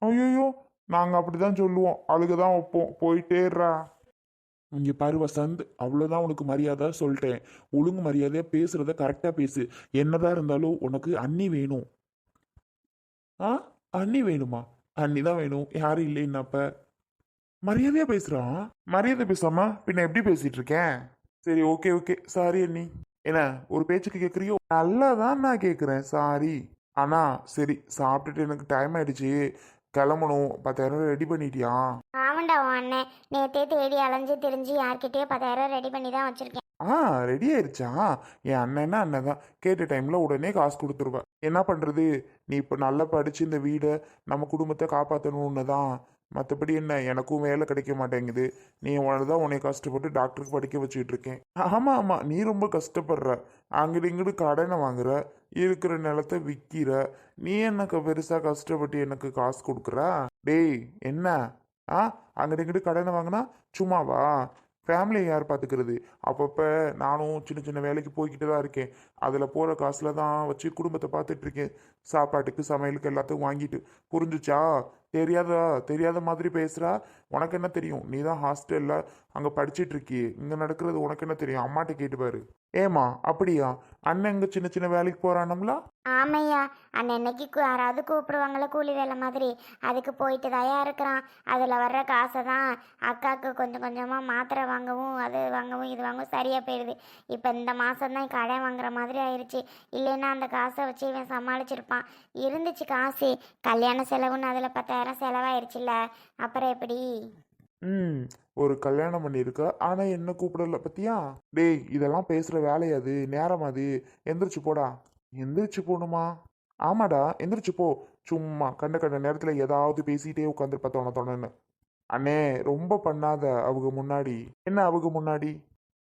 ஐயோ, நாங்க அப்படிதான் சொல்லுவோம், அழுகதான் வைப்போம், போயிட்டேறா. இங்க பாரு வசந்த், அவ்வளவுதான் உனக்கு மரியாதை சொல்லிட்டேன். ஒழுங்கு மரியாதையா பேசுறத கரெக்டா பேசு. என்னதான் இருந்தாலும் உனக்கு அண்ணி வேணும். ஆ, அண்ணி வேணுமா? அண்ணி தான் வேணும், யாரும் இல்லைன்னப்ப. மரியாதையா பேசுறான். மரியாதை பேசாம பின்ன எப்படி பேசிட்டு இருக்கேன்? சரி, ஓகே ஓகே, சாரி அண்ணி. என்ன, ஒரு பேச்சுக்கு கேக்குறியோ? நல்லா தான் நான் கேக்குறேன், சாரி. ஆனா சரி, சாப்பிட்டுட்டு எனக்கு டைம் ஆயிடுச்சு, கிளம்பணும். 10,000 ரெடி பண்ணிட்டியா? ஆமாண்டா உன் அண்ணன் நேத்தே தேடி அலைஞ்சு திரிஞ்சு யார்கிட்டயோ 10,000 ரெடி பண்ணி தான் வச்சிருக்கேன். ஆ, ரெடி ஆயிருச்சா? என் அண்ணன்னா அண்ணன் தான், கேட்ட டைம்ல உடனே காசு கொடுத்துருவேன். என்ன பண்றது, நீ இப்ப நல்லா படிச்சு இந்த வீடை நம்ம குடும்பத்தை காப்பாற்றணும்னு தான். மற்றபடி என்ன, எனக்கும் வேலை கிடைக்க மாட்டேங்குது. நீ தான் உன்னை கஷ்டப்பட்டு டாக்டருக்கு படிக்க வச்சுட்டு இருக்கேன். ஆமா ஆமா, நீ ரொம்ப கஷ்டப்படுற. அங்கிட்டு இங்கிட்டு கடனை வாங்குற, இருக்கிற நிலத்தை விற்கிற. நீ எனக்கு பெருசா கஷ்டப்பட்டு எனக்கு காசு கொடுக்குற? டேய், என்ன? ஆ, அங்கிட்டு இங்கிட்டு கடனை வாங்கினா சும்மாவா? ஃபேமிலியை யார் பார்த்துக்கிறது? அப்பப்போ நானும் சின்ன சின்ன வேலைக்கு போய்கிட்டு தான் இருக்கேன். அதில் போகிற காசில் தான் வச்சு குடும்பத்தை பார்த்துட்டு இருக்கேன். சாப்பாட்டுக்கு சமையலுக்கு எல்லாத்துக்கும் வாங்கிட்டு. புரிஞ்சுச்சா? தெரியாதா? தெரியாத மாதிரி பேசுகிறா. உனக்கு என்ன தெரியும்? நீ தான் ஹாஸ்டலில் அங்கே படிச்சிட்டு இருக்கியே, இங்கே நடக்கிறது உனக்கு என்ன தெரியும்? அம்மாட்ட கேட்டுப்பாரு. ஏமா அப்படியா? அண்ணன் இங்கே சின்ன சின்ன வேலைக்கு போகிறானுங்களா? ஆமையா, அன்னன்னைக்கு யாராவது கூப்பிடுவாங்கள கூலி வேலை மாதிரி, அதுக்கு போயிட்டு தயா இருக்கிறான். அதில் வர்ற காசை தான் அக்காவுக்கு கொஞ்சம் கொஞ்சமாக மாத்திரை வாங்கவும் அது வாங்கவும் இது வாங்கவும் சரியாக போயிடுது. இப்போ இந்த மாதம்தான் கடன் வாங்குற மாதிரி ஆயிடுச்சு. இல்லைன்னா அந்த காசை வச்சு இவன் சமாளிச்சிருப்பான். இருந்துச்சு காசு, கல்யாண செலவுன்னு அதில் 10,000 செலவாயிருச்சுல்ல, அப்புறம் எப்படி? ம், ஒரு கல்யாணம் பண்ணியிருக்க, ஆனால் என்ன கூப்பிடல பத்தியா? டேய், இதெல்லாம் பேசுகிற வேலையாது, நேரம் அது. எந்திரிச்சு போடா. எந்திரிச்சு போகணுமா? ஆமாடா, எந்திரிச்சு போ. சும்மா கண்ட கண்ட நேரத்தில் ஏதாவது பேசிட்டே உட்காந்துருப்ப தோண தோணுன்னு. அண்ணே, ரொம்ப பண்ணாத அவங்க முன்னாடி. என்ன அவங்க முன்னாடி?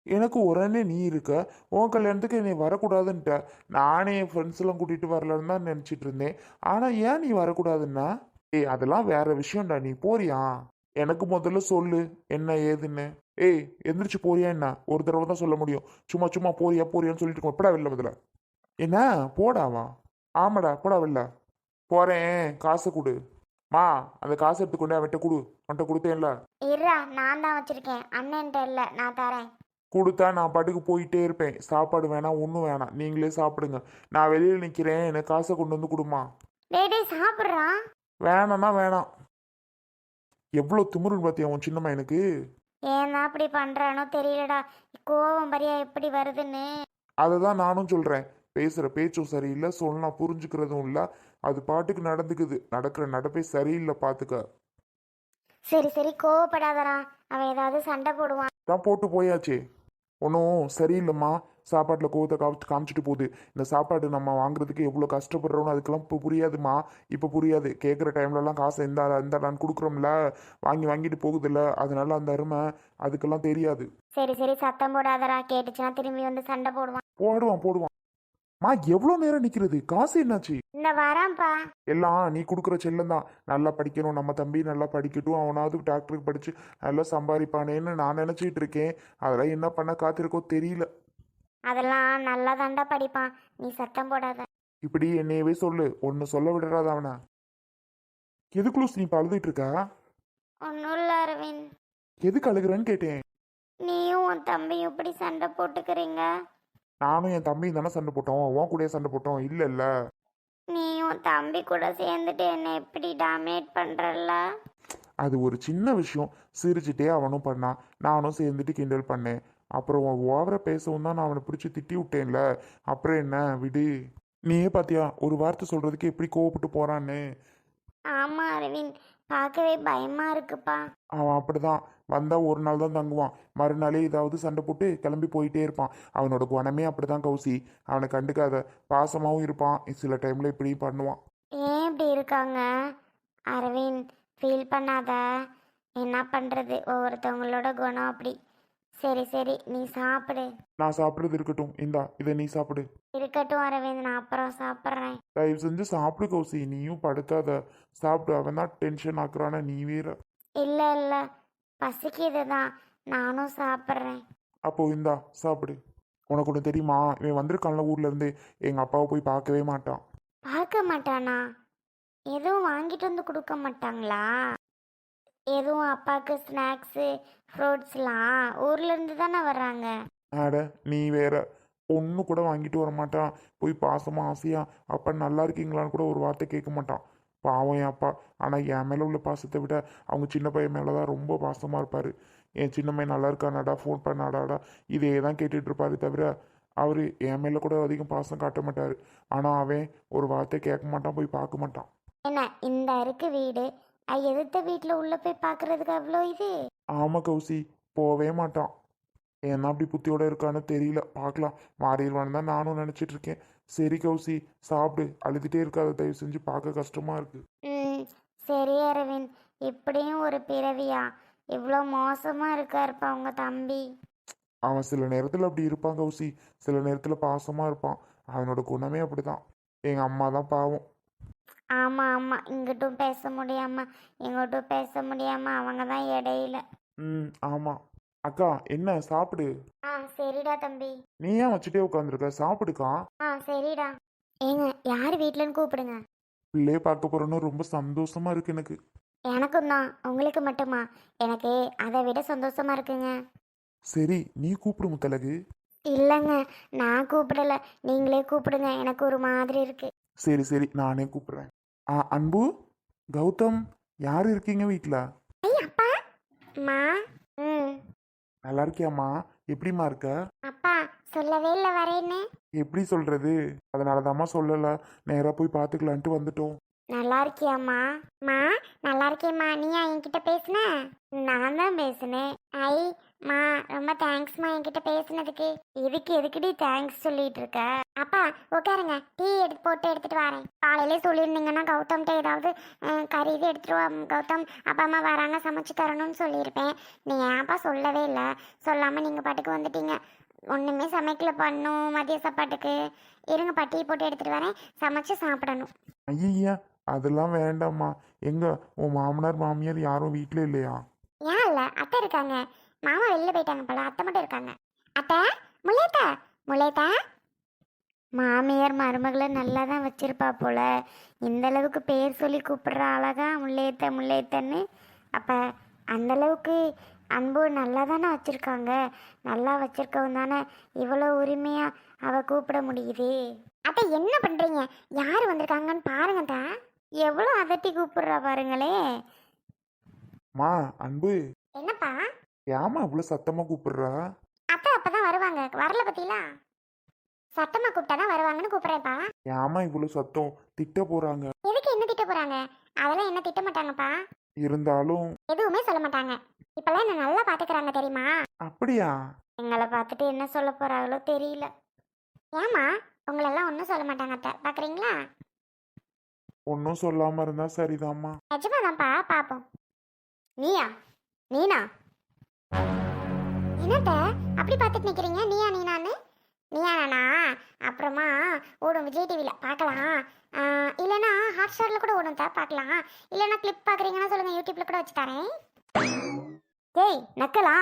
எனக்கு உடனே நீ இருக்க, உன் கல்யாணத்துக்கு என்னை வரக்கூடாதுன்ட்ட. நானே என் ஃப்ரெண்ட்ஸ் எல்லாம் கூட்டிட்டு வரலன்னு தான் நினச்சிட்டு இருந்தேன். ஆனால் ஏன் நீ வரக்கூடாதுன்னா? ஏய், அதெல்லாம் வேற விஷயம்டா, நீ போறியா? எனக்கு முதல்ல சொல்லு, என்ன ஏதுன்னு. ஏய், எந்திரிச்சு போறியா என்ன? ஒரு தடவை தான் சொல்ல முடியும். சும்மா சும்மா போறியா போறியான்னு சொல்லிட்டு இருக்கோம். எப்படா வெளில முதல்ல? என்ன? போடாவா? ஆமாடா, போடா வெளில. போறேன், காசை கொடு. மா, அந்த காசை எடுத்துக்கொண்டு அவன்கிட்ட கொடு. அவன்கிட்ட கொடுத்தேன்ல. இருடா, நான் தான் வச்சுருக்கேன், அண்ணன்ட்ட இல்லை, நான் தரேன். கொடுத்தா நான் பாட்டுக்கு போயிட்டே இருப்பேன். சாப்பாடு வேணாம், ஒன்றும் வேணாம், நீங்களே சாப்பிடுங்க. நான் வெளியில் நிற்கிறேன், எனக்கு காசை கொண்டு வந்து கொடுமா. டேய் டேய், சாப்பிட்றான். வேணாம்னா வேணாம். எவ்வளோ திமிருன்னு பார்த்தியா உன் சின்னம்மா எனக்கு? ஏன்னா அப்படி பண்ணுறானோ தெரியலடா, கோவம் பரியா எப்படி வருதுன்னு. அதை தான் நானும் சொல்கிறேன். பேசுகிற பேச்சும் சரியில்லை, சொன்னா புரிஞ்சுக்கிறதும் இல்லை. அது பாட்டுக்கு நடந்துக்குது. நடக்கிற நடப்பே சரியில்லை, பார்த்துக்க. சரி சரி, கோவப்படாதடா, அவன் ஏதாவது சண்டை போடுவான். தான் போட்டு போயாச்சே. ஒன்றும் சரியில்லைம்மா. சாப்பாட்டில் கோவத்தை காமிச்சிட்டு போகுது. இந்த சாப்பாடு நம்ம வாங்குறதுக்கு எவ்வளோ கஷ்டப்படுறோன்னு அதுக்கெல்லாம் இப்போ புரியாதுமா. இப்போ புரியாது. கேட்குற டைம்லலாம் காசை இந்தாடான்னு கொடுக்குறோம்ல, வாங்கி வாங்கிட்டு போகுதுல்ல, அதனால அந்த அருமை அதுக்கெல்லாம் தெரியாது. சரி சரி, சத்தம் போடாதடா, கேட்டுச்சுன்னா திரும்பி வந்து சண்டை போடுவான். போடுவான் போடுவான். மா, எவ்வளோ நேரம் நிற்கிறது? காசு என்னாச்சு? இந்த வரான்ப்பா. எல்லாம் நீ கொடுக்குற செல்லம் தான். நல்லா படிக்கணும், நம்ம தம்பி நல்லா படிக்கட்டும், அவனாவது டாக்டருக்கு படித்து நல்லா சம்பாதிப்பானேன்னு நான் நினச்சிட்டு இருக்கேன். அதெல்லாம் என்ன பண்ண காத்திருக்கோ தெரியல. அதெல்லாம் நல்லா தாண்டா படிப்பான், நீ சத்தம் போடாத. இப்படி என்னையவே சொல்லு, ஒன்று சொல்ல விடுறாத அவனை. எதுக்குள்ள நீ இப்போ அழுதுட்டு இருக்கா? ஒன்றும் இல்லை அரவிந்த், எதுக்கு அழுகுறேன்னு கேட்டேன். நீயும் உன் தம்பியும் இப்படி சண்டை போட்டுக்கிறீங்க. நானும் என் தம்பியும் தானே சண்டை போட்டோம், உன் கூடயே சண்டை போட்டோம் இல்ல இல்ல. நீயும் உன் தம்பி கூட சேர்ந்துட்டு என்னை எப்படி டாமினேட் பண்ணுறல்ல. அது ஒரு சின்ன விஷயம். சிரிச்சுட்டே அவனும் பண்ணான், நானும் சேர்ந்துட்டு கிண்டல் பண்ணேன். அப்புறம் ஓவரா பேசவும் தான் நான் அவனை பிடிச்சி திட்டி விட்டேன்ல. அப்புறம் என்ன, விடு. நீயே பாத்தியா ஒரு வார்த்தை சொல்றதுக்கு எப்படி கோவப்பட்டு போறான்னு. ஆமாம் அரவிந்த், பார்க்கவே பயமாக இருக்குப்பா. அவன் அப்படிதான். வந்தா ஒரு நாள் தான் தங்குவான், மறுநாளே ஏதாவது சண்டை போட்டு கிளம்பி போயிட்டே இருப்பான். அவனோட குணமே அப்படிதான் கௌசி. அவனை கண்டுக்காத. பாசமாவும் இருப்பான், சில டைம்ல இப்படியும் பண்ணுவான். ஏன் இப்படி இருக்காங்க அரவிந்த்? ஃபீல் பண்ணாத, என்ன பண்ணுறது, ஒவ்வொருத்தவங்களோட குணம் அப்படி. சரி சரி, நீ சாப்பிடு. நான் சாப்பிட்றது இருக்கட்டும், இந்தா இதை நீ சாப்பிடு. இருக்கட்டும் அரவிந்த், நான் அப்புறம் சாப்பிட்றேன். தயவு செஞ்சு சாப்பிடு கௌசி, நீயும் படுத்தாத. சாப்பிடு, அவன் தான் டென்ஷன் ஆக்குறான, நீ வேற. இல்லை இல்லை, பசிக்குது தான், நானும் சாப்பிட்றேன். அப்போ இந்தா சாப்பிடு. உனக்கு ஒன்று தெரியுமா, இவன் வந்திருக்கான்ல ஊர்ல இருந்து, எங்க அப்பாவை போய் பார்க்கவே மாட்டான். பார்க்க மாட்டானா? எதுவும் வாங்கிட்டு வந்து கொடுக்க மாட்டாங்களா? எதுவும் அப்பாவுக்கு ஸ்நாக்ஸு ஃப்ரூட்ஸ்லாம் ஊர்லேருந்து தானே வர்றாங்க. அட நீ வேற ஒன்று கூட வாங்கிட்டு வர மாட்டான். போய் பாசமா ஆசையா அப்பா நல்லா இருக்கீங்களான்னு கூட ஒரு வார்த்தை கேட்க மாட்டான். பாவம் என் அப்பா. ஆனால் என் மேலே உள்ள பாசத்தை விட அவங்க சின்ன பையன் மேலே தான் ரொம்ப பாசமாக இருப்பார். என் சின்ன பையன் நல்லா இருக்கானாடா, ஃபோன் பண்ணாடாடா, இதே தான் கேட்டுட்டு இருப்பாரு தவிர அவர் என் மேலே கூட அதிகம் பாசம் காட்ட மாட்டார். ஆனால் அவன் ஒரு வார்த்தை கேட்க மாட்டான், போய் பார்க்க மாட்டான். என்ன இந்த இருக்கு வீடு, எதிர்த்த வீட்டில் உள்ளே போய் பார்க்குறதுக்கு அவ்வளோ இது? ஆமாம் கௌசி, போவே மாட்டான். ஏன்னா அப்படி புத்தியோட இருக்கான்னு தெரியல, பார்க்கலாம். மாறிடுவான்னு தான் நானும் நினச்சிட்டு இருக்கேன். சரி கௌசி, சாப்பிடு, அழுதுகிட்டே இருக்காத, தயவு செஞ்சு, பார்க்க கஷ்டமா இருக்கு. ம் சரி அரவிந்த், இப்படியும் ஒரு பிறவியா? இவ்வளோ மோசமாக இருக்காருப்பா உங்கள் தம்பி. அவன் சில நேரத்தில் அப்படி இருப்பான் கௌசி, சில நேரத்தில் பாசமாக இருப்பான். அவனோட குணமே அப்படிதான். எங்கள் அம்மா தான் பாவம். ஆமாம் ஆமாம், இங்கிட்டும் பேச முடியாமல் இங்கிட்டும் பேச முடியாமல் அவங்க தான் இடையில. ஆமாம். அக்கா என்ன சாப்பிடு. ஆ சரிடா தம்பி. நீ ஏன் வச்சுட்டே உட்காந்துருக்க, சாப்பிடுக்கா. ஆ சரிடா. ஏங்க யார் வீட்டிலன்னு கூப்பிடுங்க. பிள்ளையே பார்க்க போறோன்னு ரொம்ப சந்தோஷமா இருக்கு எனக்கு. எனக்கும் தான். உங்களுக்கு மட்டுமா? எனக்கு அதை விட சந்தோஷமா இருக்குங்க. சரி நீ கூப்பிடு முத்தலகு. இல்லைங்க, நான் கூப்பிடல, நீங்களே கூப்பிடுங்க, எனக்கு ஒரு மாதிரி இருக்கு. சரி சரி நானே கூப்பிடுறேன். அன்பு, கௌதம், யார் இருக்கீங்க வீட்டில்? ஐய் அப்பா, அம்மா. ம் நல்லா இருக்கியாம்மா? எப்படிம்மா இருக்க? அப்பா சொல்லவே இல்லை வரேன்னு. எப்படி சொல்றது, அதனாலதாம்மா சொல்லலை, நேராக போய் பார்த்துக்கலான்ட்டு வந்துட்டோம். நல்லா இருக்கியாம்மா? மா நல்லா இருக்கேம்மா. நீயா என்கிட்ட பேசுன? நான் தான் பேசுனேன். ஐ மா, ரொம்ப தேங்க்ஸ்மா என்கிட்ட பேசுனதுக்கு. எதுக்குடி தேங்க்ஸ் சொல்லிட்டு இருக்க? அப்பா உட்காருங்க, டீ எடுத்துட்டு வரேன். காலையிலே சொல்லியிருந்தீங்கன்னா கௌதம்கிட்ட ஏதாவது கறி இது எடுத்துட்டு வா கௌதம், அப்பா அம்மா வராங்க சமைச்சு தரணும்னு சொல்லியிருப்பேன். நீங்கள் ஏன்ப்பா சொல்லவே இல்லை? சொல்லாமல் நீங்கள் பாட்டுக்கு வந்துட்டீங்க. ஒன்றுமே சமைக்கல பண்ணும் மதிய சாப்பாட்டுக்கு. இருங்கப்பா, டீ போட்டு எடுத்துகிட்டு வரேன், சமைச்சு சாப்பிடணும். ஐயா அதெல்லாம் வேண்டாம்மா. எங்க உன் மாமனார் மாமியார் யாரும் வீட்டில் இல்லையா? ஏன் இல்லை, அத்தை இருக்காங்க. மாமா வெளில போயிட்டாங்க போல, அத்தை மட்டும் இருக்காங்க. அத்தை, முல்லையத்தா, முல்லையத்தா. மாமியார் மருமகளை நல்லா தான் வச்சிருப்பா போல, இந்த அளவுக்கு பேர் சொல்லி கூப்பிடுற அழகா முல்லையத்த முல்லையத்தன்னு. அப்போ அந்தளவுக்கு அன்பு நல்லா தானே வச்சுருக்காங்க. நல்லா வச்சிருக்கவும் தானே இவ்வளோ உரிமையாக அவள் கூப்பிட முடியுது. அத்தை என்ன பண்ணுறீங்க? யார் வந்திருக்காங்கன்னு பாருங்கத்தா. எவ்வளோ அதட்டி கூப்பிடுறா பாருங்களே. மா அன்பு, என்னப்பா? ஏமா இவ்வளோ சத்தமாக கூப்பிடுறா? அத்தை அப்பதான் வருவாங்க, வரல பத்திலா. சத்தமா கூப்பிட்டா தான் வருவாங்கன்னு கூப்பிடுறேன்ப்பா. ஏமா இவ்வளோ சத்தம், திட்ட போறாங்க. எதுக்கு என்ன திட்ட போறாங்க? அதெல்லாம் என்ன திட்ட மாட்டாங்கப்பா. இருந்தாலும் எதுவுமே சொல்ல மாட்டாங்க. இப்பெல்லாம் என்ன நல்லா பாத்துக்கிறாங்க தெரியுமா? அப்படியா? எங்களை பார்த்துட்டு என்ன சொல்ல போறாங்களோ தெரியல. ஏமா உங்களெல்லாம் ஒன்றும் சொல்ல மாட்டாங்க அத்தை, பாக்குறீங்களா? ஒன்றும் சொல்லாம இருந்தா சரிதாம்மா. நிஜமாதான்ப்பா, பாப்போம். நீயா நீனா? என்னத்த அப்படி பார்த்துட்டு நிக்கிறீங்க? நீயா நீனான்னு? நீயா நானா? அப்புறமா ஓடும் விஜய் டிவியில் பார்க்கலாம், இல்லைன்னா ஹாட் ஸ்டாரில் கூட ஓடும் தான் பார்க்கலாம். இல்லைன்னா கிளிப் பார்க்குறீங்கன்னா சொல்லுங்கள், யூடியூப்பில் கூட வச்சு தரேன். டேய் நக்கலா,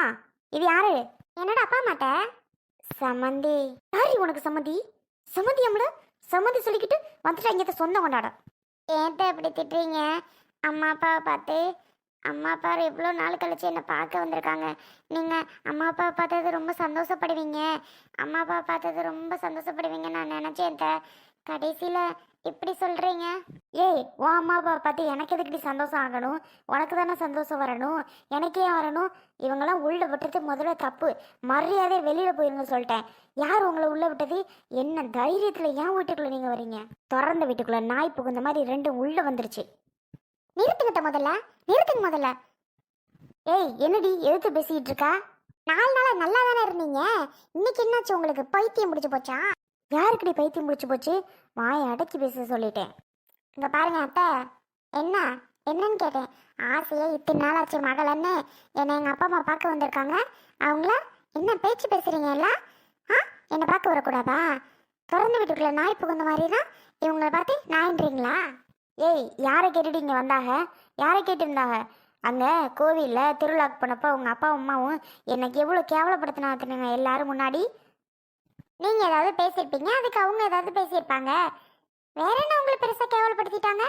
இது யாரு? என்னோட அப்பா அம்மாட்ட. சம்மந்தி? யாரு உனக்கு சம்மந்தி? சம்மந்தி அம்மட சம்மந்தி சொல்லிக்கிட்டு வந்துட்டா இங்கே சொந்தம் கொண்டாட. ஏன்ட்ட எப்படி திட்டுறீங்க? அம்மா அப்பாவை பார்த்து. அம்மா அப்பா எவ்வளோ நாள் கழிச்சு என்னை பார்க்க வந்திருக்காங்க. நீங்கள் அம்மா அப்பாவை பார்த்தது ரொம்ப சந்தோஷப்படுவீங்க, அம்மா அப்பாவை பார்த்தது ரொம்ப சந்தோஷப்படுவீங்க நான் நினச்சேன். கடைசியில் இப்படி சொல்கிறீங்க. ஏய், உன் அம்மா அப்பாவை பார்த்து எனக்கு எதுக்கிட்ட சந்தோஷம் ஆகணும்? உனக்கு தானே சந்தோஷம் வரணும், எனக்கே வரணும். இவங்கெல்லாம் உள்ளே விட்டுறது முதல்ல தப்பு. மரியாதை வெளியில் போயிருங்க சொல்லிட்டேன். யார் உங்களை உள்ளே விட்டது? என்ன தைரியத்தில் ஏன் வீட்டுக்குள்ளே நீங்கள் வரீங்க? திறந்த வீட்டுக்குள்ளே நாய் புகுந்த மாதிரி ரெண்டும் உள்ளே வந்துருச்சு. நிறுத்துக்கிட்ட முதல்ல, நிறுத்துங்க முதல்ல. ஏய் என்னடி எதிர்த்து பேசிக்கிட்டு இருக்கா? 4 நாளா நல்லா தானே இருந்தீங்க, இன்னைக்கு என்னாச்சு உங்களுக்கு? பைத்தியம் முடிச்சு போச்சா? யாருக்குடி பைத்தியம் முடிச்சு போச்சு? வாயை அடக்கி பேச சொல்லிட்டேன். இங்க பாருங்க அத்தை, என்னன்னு கேட்டேன். ஆசையே இத்தனை நாள் ஆச்சு மகளன்னு என்னை எங்கள் அப்பா அம்மா பார்க்க வந்திருக்காங்க. அவங்கள என்ன பேச்சு பேசுறீங்க எல்லாம்? என்னை பார்க்க வரக்கூடாதா? திறந்து வீட்டுக்குள்ள நாய் புகுந்த மாதிரி தான் இவங்களை பார்த்து நாயின்றீங்களா? ஏய், யாரை கேட்டுட்டு இங்கே வந்தாங்க? யாரை கேட்டுருந்தாங்க? அங்கே கோவிலில் திருவிழாக்கு போனப்போ உங்கள் அப்பா அம்மாவும் எனக்கு எவ்வளோ கேவலப்படுத்தினாங்க எல்லாரும் முன்னாடி. நீங்கள் ஏதாவது பேசியிருப்பீங்க, அதுக்கு அவங்க ஏதாவது பேசியிருப்பாங்க. வேற என்ன உங்களை பெருசாக கேவலப்படுத்திட்டாங்க?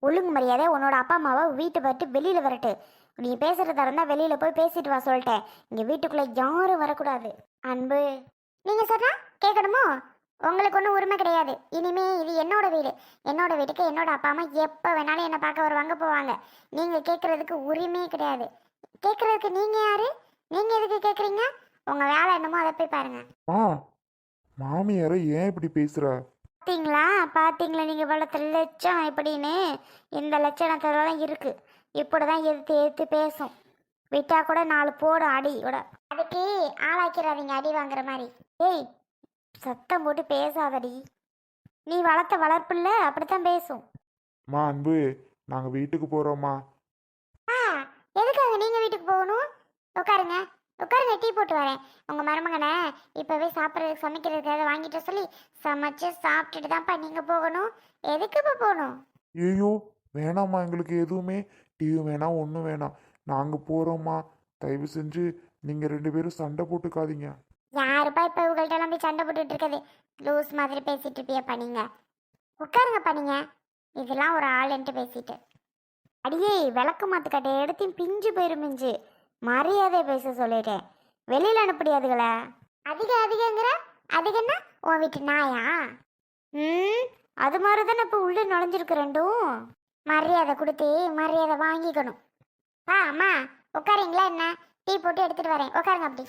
ஒழுங்கு மரியாதை உன்னோட அப்பா அம்மாவை வீட்டை பட்டு வெளியில் வரட்டு. நீ பேசுகிறதா இருந்தால் வெளியில் போய் பேசிட்டு வா சொல்லிட்டேன். இங்கே வீட்டுக்குள்ளே யாரும் வரக்கூடாது. அன்பு, நீங்கள் சொன்னா கேட்கணுமோ? உங்களுக்கு ஒன்றும் உரிமை கிடையாது. இனிமே இது என்னோட வீடு. என்னோட வீட்டுக்கு என்னோட அப்பா அம்மா எப்போ வேணாலும் என்னை பார்க்க வருவாங்க போவாங்க. நீங்கள் கேட்குறதுக்கு உரிமையே கிடையாது. கேட்குறதுக்கு நீங்கள் யாரு? நீங்கள் எதுக்கு கேட்குறீங்க? உங்கள் வேலை என்னமோ அதை போய் பாருங்கள். ஆ மாமியாரை ஏன் இப்படி பேசுற? பார்த்தீங்களா பார்த்தீங்களா நீங்கள் வளர்த்த லட்சம் எப்படின்னு? இந்த லட்சணத்தில் தான் இருக்குது. இப்படி தான் எதிர்த்து எதிர்த்து பேசும். விட்டா கூட 4 போடும் அடி கூட. அதுக்கு ஆளாக்கிறாதீங்க அடி வாங்குற மாதிரி. ஏய், சத்தம் போட்டு பேசாதடி. நீ வளர்த்த வளர்ப்பில்ல அப்படித்தான் பேசும். மா அன்பு, நாங்க வீட்டுக்கு போறோம்மா. ஆ, எதுக்காக நீங்கள் வீட்டுக்கு போகணும்? உட்காருங்க உட்காருங்க, டீ போட்டு வரேன். உங்கள் மருமகனை இப்போவே சாப்பிட்றதுக்கு சமைக்கிறதுக்காக வாங்கிட்டு சொல்லி சமைச்சு சாப்பிட்டுட்டு தான்ப்பா நீங்கள் போகணும். எதுக்கு இப்போ போகணும்? ஐயோ வேணாம்மா, எங்களுக்கு எதுவுமே டிவி வேணாம், ஒன்றும் வேணாம். நாங்க போறோம்மா. தயவு செஞ்சு நீங்க 2 பேரும் சண்டை போட்டுக்காதீங்க. யாருப்பா இப்போ உங்கள்கிட்ட எல்லாம் போய் சண்டை போட்டுட்டு இருக்குது? லூஸ் மாதிரி பேசிட்டு இருப்பியப்பா நீங்கள். உட்காருங்கப்பா நீங்கள். இதெல்லாம் ஒரு ஆளுன்ட்டு பேசிட்டு. அடியே, விளக்கு மாத்துக்கட்டை எடுத்து பிஞ்சு போயிரும் மிஞ்சு. மரியாதை பேச சொல்லிட்டேன். வெளியில் அனுப்பிடியாதுங்களே. அதிகங்கிற அதிகன்னா உன் வீட்டு நாயா? அது மாதிரி தானே இப்போ உள்ளே நுழைஞ்சிருக்கு ரெண்டும். மரியாதை கொடுத்து மரியாதை வாங்கிக்கணும். அம்மா உட்காரீங்களா என்ன? டீ போட்டு எடுத்துகிட்டு வரேன். உட்காருங்க அப்படி.